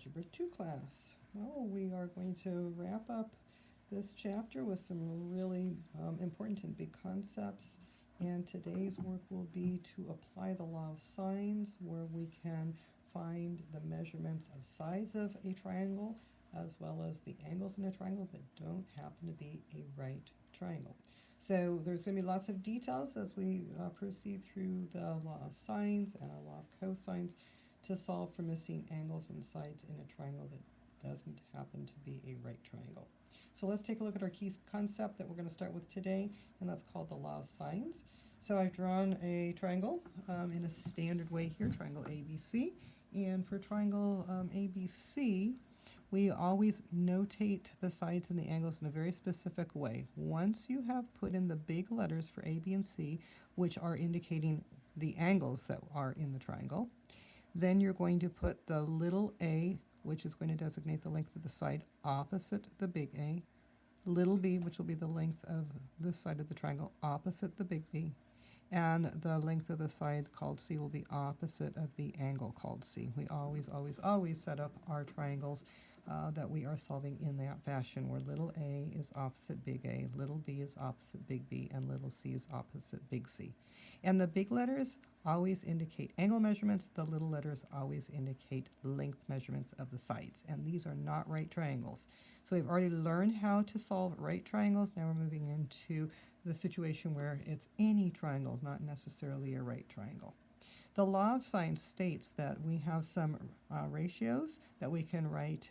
Algebra 2 class. Well, we are going to wrap up this chapter with some really important and big concepts. And today's work will be to apply the law of sines, where we can find the measurements of sides of a triangle as well as the angles in a triangle that don't happen to be a right triangle. So there's going to be lots of details as we proceed through the law of sines and our law of cosines to solve for missing angles and sides in a triangle that doesn't happen to be a right triangle. So let's take a look at our key concept that we're going to start with today, and that's called the law of sines. So I've drawn a triangle in a standard way here, triangle ABC. And for triangle ABC, we always notate the sides and the angles in a very specific way. Once you have put in the big letters for A, B, and C, which are indicating the angles that are in the triangle, then you're going to put the little a, which is going to designate the length of the side opposite the big A, little b, which will be the length of this side of the triangle opposite the big B, and the length of the side called C will be opposite of the angle called C. We always, always, always set up our triangles that we are solving in that fashion, where little a is opposite big A, little b is opposite big B, and little c is opposite big C. And the big letters always indicate angle measurements, the little letters always indicate length measurements of the sides, and these are not right triangles. So we've already learned how to solve right triangles. Now we're moving into the situation where it's any triangle, not necessarily a right triangle. The law of sines states that we have some ratios that we can write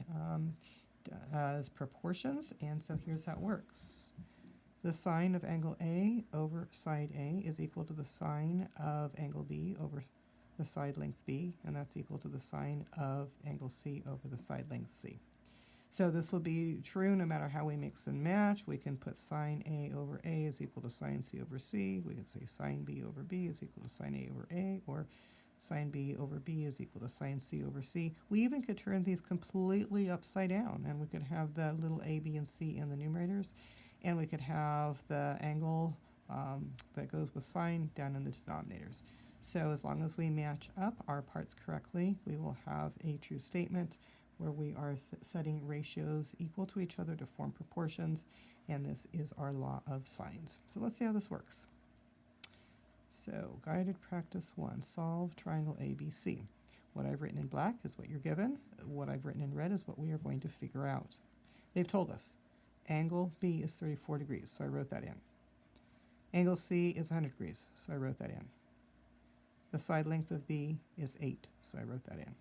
as proportions, and so here's how it works. The sine of angle A over side A is equal to the sine of angle B over the side length B, and that's equal to the sine of angle C over the side length C. So this will be true no matter how we mix and match. We can put sine A over A is equal to sine C over C. We can say sine B over B is equal to sine A over A, or sine B over B is equal to sine C over C. We even could turn these completely upside down, and we could have the little a, b, and c in the numerators, and we could have the angle that goes with sine down in the denominators. So as long as we match up our parts correctly, we will have a true statement where we are setting ratios equal to each other to form proportions, and this is our law of sines. So let's see how this works. So guided practice 1, solve triangle ABC. What I've written in black is what you're given. What I've written in red is what we are going to figure out. They've told us angle B is 34 degrees, so I wrote that in. Angle C is 100 degrees, so I wrote that in. The side length of B is 8, so I wrote that in.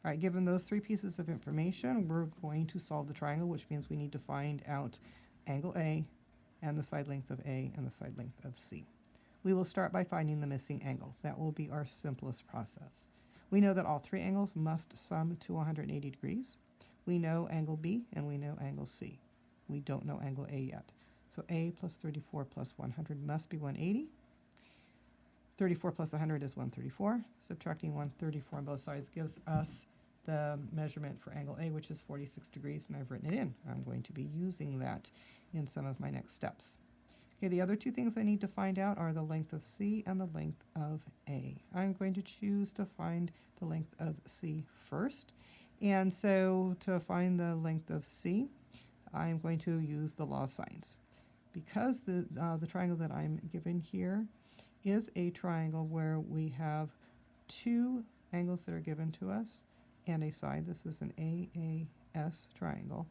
All right, given those three pieces of information, we're going to solve the triangle, which means we need to find out angle A and the side length of A and the side length of C. We will start by finding the missing angle. That will be our simplest process. We know that all three angles must sum to 180 degrees. We know angle B and we know angle C. We don't know angle A yet. So A plus 34 plus 100 must be 180. 34 plus 100 is 134. Subtracting 134 on both sides gives us the measurement for angle A, which is 46 degrees, and I've written it in. I'm going to be using that in some of my next steps. Okay, the other two things I need to find out are the length of C and the length of A. I'm going to choose to find the length of C first. And so to find the length of C, I'm going to use the law of sines. Because the triangle that I'm given here is a triangle where we have two angles that are given to us and a side. This is an AAS triangle.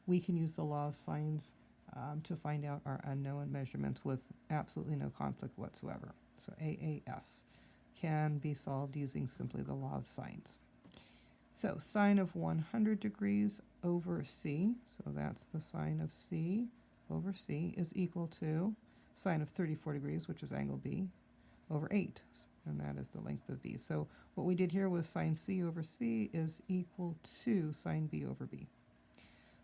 We can use the law of sines to find out our unknown measurements with absolutely no conflict whatsoever. So AAS can be solved using simply the law of sines. So sine of 100 degrees over C, so that's the sine of C over C, is equal to sine of 34 degrees, which is angle B, over 8, and that is the length of B. So what we did here was sine C over C is equal to sine B over B.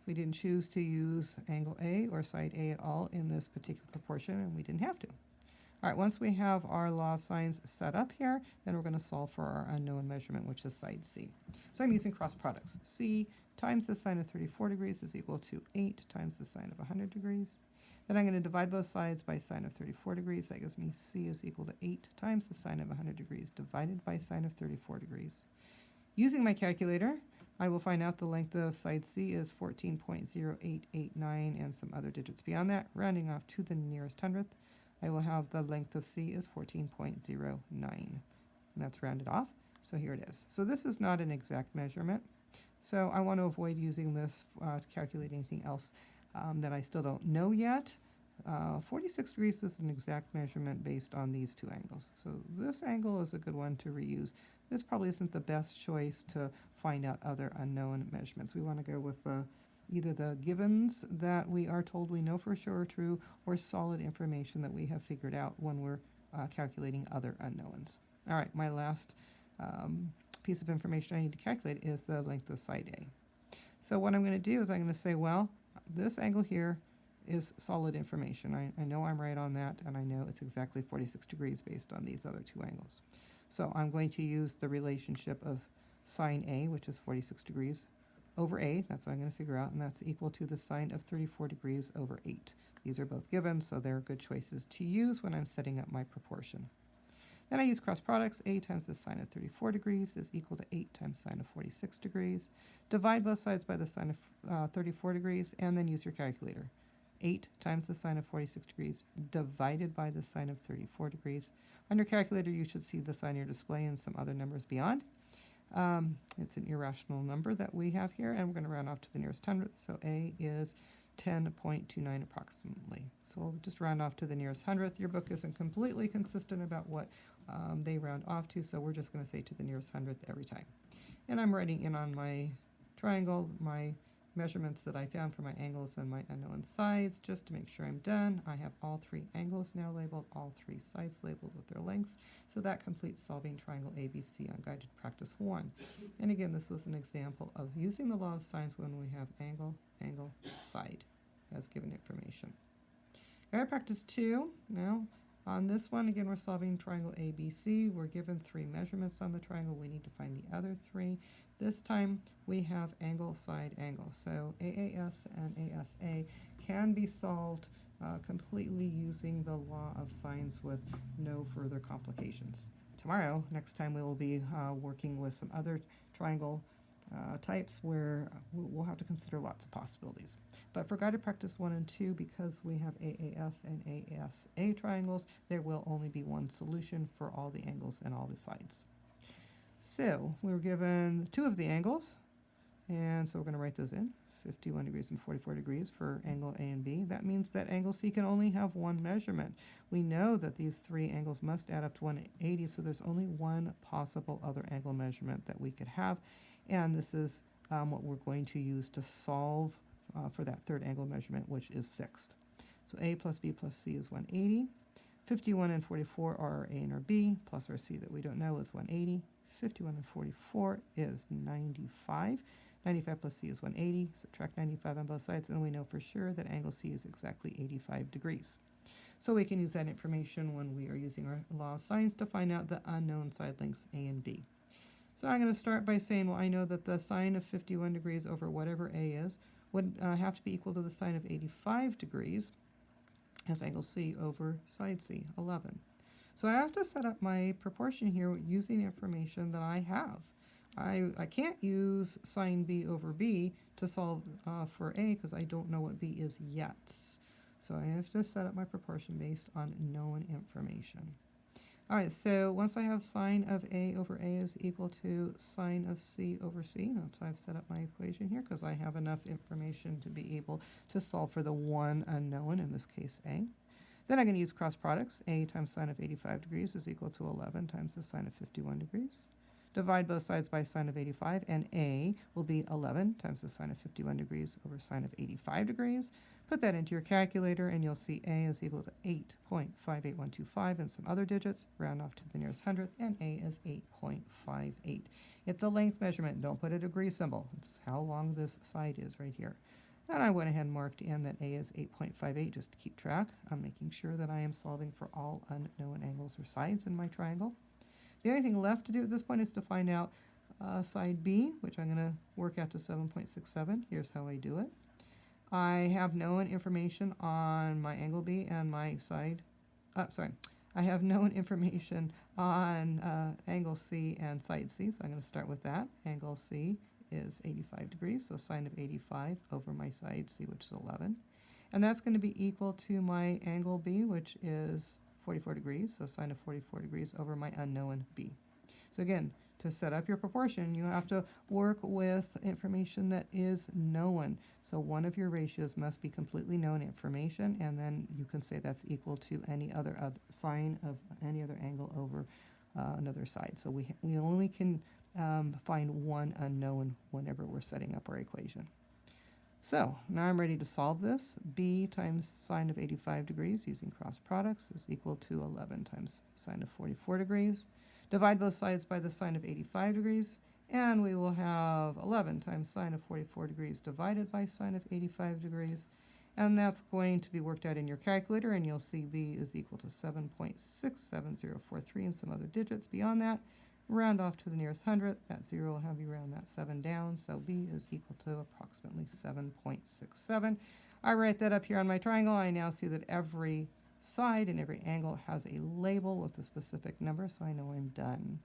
We didn't choose to use angle A or side A at all in this particular proportion, and we didn't have to. All right, once we have our law of sines set up here, then we're going to solve for our unknown measurement, which is side C. So I'm using cross products. C times the sine of 34 degrees is equal to 8 times the sine of 100 degrees. Then I'm going to divide both sides by sine of 34 degrees. That gives me C is equal to 8 times the sine of 100 degrees divided by sine of 34 degrees. Using my calculator, I will find out the length of side C is 14.0889 and some other digits beyond that, rounding off to the nearest hundredth. I will have the length of C is 14.09, and that's rounded off. So here it is. So this is not an exact measurement. So I want to avoid using this to calculate anything else that I still don't know yet. 46 degrees is an exact measurement based on these two angles. So this angle is a good one to reuse. This probably isn't the best choice to find out other unknown measurements. We want to go with either the givens that we are told we know for sure are true, or solid information that we have figured out when we're calculating other unknowns. All right, my last piece of information I need to calculate is the length of side A. So what I'm going to do is I'm going to say, well, this angle here is solid information. I know I'm right on that, and I know it's exactly 46 degrees based on these other two angles. So I'm going to use the relationship of sine A, which is 46 degrees, over A. That's what I'm going to figure out, and that's equal to the sine of 34 degrees over 8. These are both given, so they're good choices to use when I'm setting up my proportion. Then I use cross products. A times the sine of 34 degrees is equal to 8 times sine of 46 degrees. Divide both sides by the sine of 34 degrees, and then use your calculator. 8 times the sine of 46 degrees divided by the sine of 34 degrees. On your calculator, you should see the sign on your display and some other numbers beyond. It's an irrational number that we have here, and we're going to round off to the nearest hundredth. So A is 10.29 approximately. So we'll just round off to the nearest hundredth. Your book isn't completely consistent about what they round off to, so we're just going to say to the nearest hundredth every time. And I'm writing in on my triangle my measurements that I found for my angles and my unknown sides, just to make sure I'm done. I have all three angles now labeled, all three sides labeled with their lengths. So that completes solving triangle ABC on guided practice 1. And again, this was an example of using the law of sines when we have angle, angle, side as given information. Guided practice 2. Now, on this one, again, we're solving triangle ABC. We're given 3 measurements on the triangle. We need to find the other 3. This time, we have angle, side, angle. So AAS and ASA can be solved completely using the law of sines with no further complications. Tomorrow, next time, we will be working with some other triangle types where we'll have to consider lots of possibilities. But for guided practice 1 and 2, because we have AAS and ASA triangles, there will only be one solution for all the angles and all the sides. So we were given 2 of the angles, and so we're going to write those in, 51 degrees and 44 degrees for angle A and B. That means that angle C can only have one measurement. We know that these 3 angles must add up to 180, so there's only one possible other angle measurement that we could have, and this is what we're going to use to solve for that third angle measurement, which is fixed. So A plus B plus C is 180. 51 and 44 are our A and our B, plus our C that we don't know is 180. 51 and 44 is 95. 95 plus C is 180. Subtract 95 on both sides, and we know for sure that angle C is exactly 85 degrees. So we can use that information when we are using our law of sines to find out the unknown side lengths A and B. So I'm going to start by saying, well, I know that the sine of 51 degrees over whatever A is would have to be equal to the sine of 85 degrees as angle C over side C, 11. So I have to set up my proportion here using information that I have. I can't use sine B over B to solve for A because I don't know what B is yet. So I have to set up my proportion based on known information. All right, so once I have sine of A over A is equal to sine of C over C, that's how I've set up my equation here because I have enough information to be able to solve for the one unknown, in this case A. Then I'm going to use cross products. A times sine of 85 degrees is equal to 11 times the sine of 51 degrees. Divide both sides by sine of 85, and A will be 11 times the sine of 51 degrees over sine of 85 degrees. Put that into your calculator, and you'll see A is equal to 8.58125 and some other digits. Round off to the nearest hundredth, and A is 8.58. It's a length measurement. Don't put a degree symbol. It's how long this side is right here. And I went ahead and marked in that A is 8.58 just to keep track. I'm making sure that I am solving for all unknown angles or sides in my triangle. The only thing left to do at this point is to find out side B, which I'm going to work out to 7.67. Here's how I do it. I have known information on my angle B and my side. I have known information on angle C and side C, so I'm going to start with that. Angle C is 85 degrees, so sine of 85 over my side C, which is 11. And that's going to be equal to my angle B, which is 44 degrees, so sine of 44 degrees over my unknown B. So again, to set up your proportion, you have to work with information that is known. So one of your ratios must be completely known information, and then you can say that's equal to any other sine of any other angle over another side. So we only can find one unknown whenever we're setting up our equation. So now I'm ready to solve this. B times sine of 85 degrees using cross products is equal to 11 times sine of 44 degrees. Divide both sides by the sine of 85 degrees, and we will have 11 times sine of 44 degrees divided by sine of 85 degrees. And that's going to be worked out in your calculator, and you'll see B is equal to 7.67043 and some other digits beyond that. Round off to the nearest hundredth. That 0 will have you round that 7 down, so B is equal to approximately 7.67. I write that up here on my triangle. I now see that every side and every angle has a label with a specific number, so I know I'm done.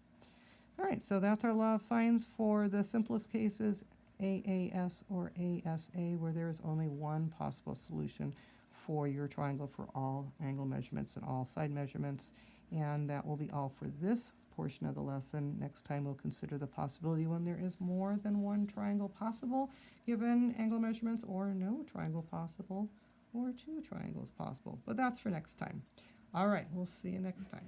All right, so that's our law of sines for the simplest cases, AAS or ASA, where there is only one possible solution for your triangle for all angle measurements and all side measurements. And that will be all for this portion of the lesson. Next time we'll consider the possibility when there is more than one triangle possible given angle measurements, or no triangle possible, or two triangles possible. But that's for next time. All right, we'll see you next time.